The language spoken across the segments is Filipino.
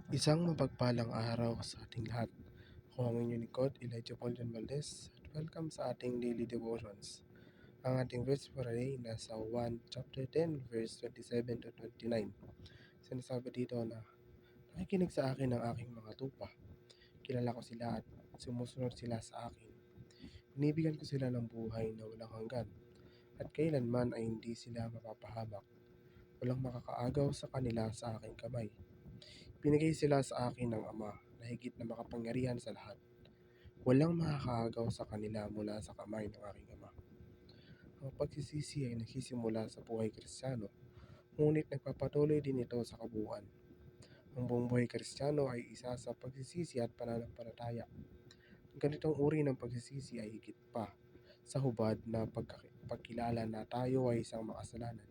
Isang mapagpalang araw sa ating lahat. Ako ang inyong lingkod, Elijah Paul John Valdez, at welcome sa ating daily devotions. Ang ating verse for today nasa 1 chapter 10 verse 27 to 29. Sinasabi dito na, nakikinig sa akin ang aking mga tupa. Kilala ko sila at sumusunod sila sa akin. Binibigyan ko sila ng buhay na walang hanggan, at kailanman ay hindi sila mapapahamak. Walang makakaagaw sa kanila sa aking kamay. Binigay sila sa akin ng Ama na higit na makapangyarihan sa lahat. Walang makakaagaw sa kanila mula sa kamay ng aking Ama. Ang pagsisisi ay nagsisimula sa buhay Kristiyano, ngunit nagpapatuloy din ito sa kabuuan. Ang buong buhay Kristiyano ay isa sa pagsisisi at pananampalataya. Ang ganitong uri ng pagsisisi ay higit pa sa hubad na pagkilala na tayo ay isang makasalanan,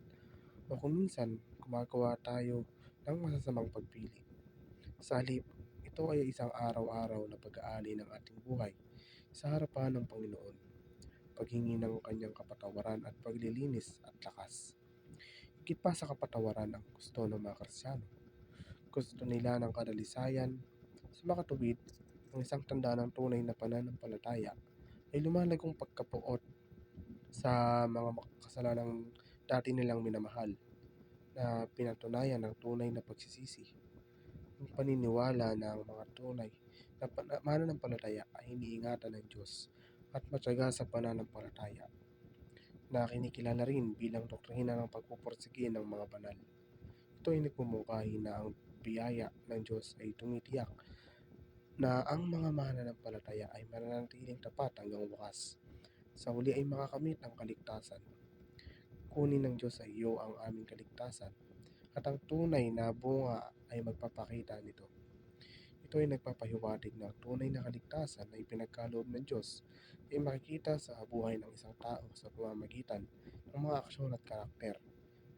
o kung minsan gumagawa tayo ng masasamang pagpili. Sa halip, ito ay isang araw-araw na pag-aali ng ating buhay sa harapan ng Panginoon, paghingi ng kanyang kapatawaran at paglilinis at lakas. Higit pa sa kapatawaran ang gusto ng mga Kristiyano. Gusto nila ng kadalisayan. Sa makatuwid, ang isang tanda ng tunay na pananampalataya ay lumalagong pagkapuot sa mga kasalanang dati nilang minamahal, na pinatunayan ng tunay na pagsisisi. Ang paniniwala na ang mga tunay na mananampalataya ay iniingatan ng Diyos at matyaga sa pananampalataya, na kinikilala rin bilang doktrina ng pagpupursige ng mga banal. Ito ay nagmumungkahi na ang biyaya ng Diyos ay tumitiyak na ang mga mananampalataya ay mananatiling tapat hanggang wakas. Sa huli ay makakamit ang kaligtasan. Kunin ng Diyos sa iyo ang aming kaligtasan, at ang tunay na bunga ay magpapakita nito. Ito ay nagpapahiwatig na ang tunay na kaligtasan na ipinagkaloob ng Diyos ay makikita sa buhay ng isang tao sa pamamagitan ng mga aksyon at karakter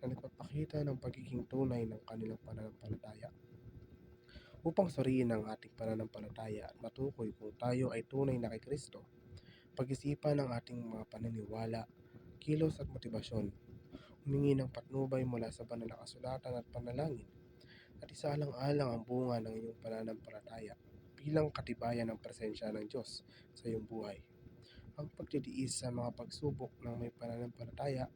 na nagpapakita ng pagiging tunay ng kanilang pananampalataya. Upang suriin ang ating pananampalataya at matukoy kung tayo ay tunay na kay Kristo, pag-isipan ang ating mga paniniwala, kilos at motibasyon, humingi ng patnubay mula sa banal na kasulatan at panalangin, at isaalang-alang ang bunga ng iyong pananampalataya bilang katibayan ng presensya ng Diyos sa iyong buhay. Ang pagtitiis sa mga pagsubok ng may pananampalataya,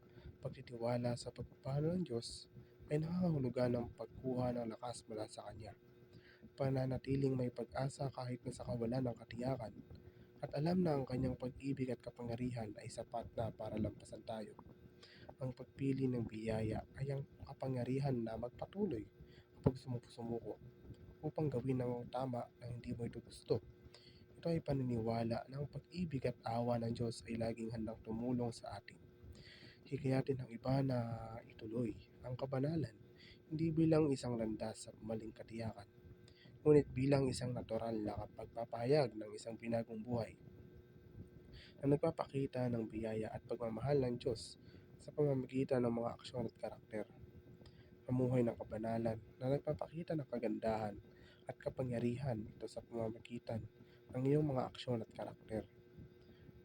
pagtitiwala sa pagpapalo ng Diyos, ay nangangahulugan ng pagkuha ng lakas mula sa Kanya, pananatiling may pag-asa kahit na sa kawalan ng katiyakan, at alam na ang Kanyang pag-ibig at kapangyarihan ay sapat na para lampasan tayo. Ang pagpili ng biyaya ay ang kapangyarihan na magpatuloy kapag sumuko upang gawin ang tama na hindi mo ito gusto. Ito ay paniniwala na ang pag-ibig at awa ng Diyos ay laging handang tumulong sa atin. Hikayatin ng iba na ituloy ang kabanalan, hindi bilang isang landas sa maling katiyakan, ngunit bilang isang natural na pagpapahayag ng isang pinagong buhay na nagpapakita ng biyaya at pagmamahal ng Diyos sa pamamagitan ng mga aksyon at karakter. Mamuhay ng kabanalan na nagpapakita ng kagandahan at kapangyarihan ito sa pamamagitan ng iyong mga aksyon at karakter.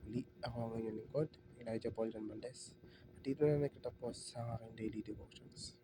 Muli, ako ang inyong lingkod, Elijah Paul John Valdez, at dito na nagtatapos sa aking daily devotions.